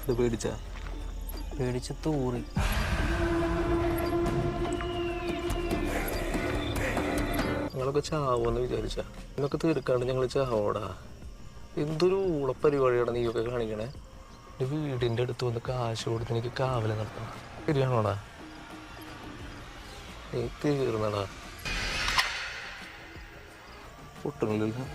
ഇത് പേടിച്ച പേടിച്ച് തൂറി. ഞങ്ങളൊക്കെ ചാവുമെന്ന് വിചാരിച്ച ഇതൊക്കെ തീർക്കാണ്ട് ഞങ്ങൾ ചാവോടാ. എന്തൊരു ഊളപ്പരിപാടിയാണ് നീയൊക്കെ കാണിക്കണേ. എൻ്റെ വീടിൻ്റെ അടുത്ത് വന്ന് കാശ് കൊടുത്ത് എനിക്ക് കാവല് നടത്തണം. ശരിയാണോടാ? നീ തീർന്നടാ. പൊട്ടുന്നില്ല.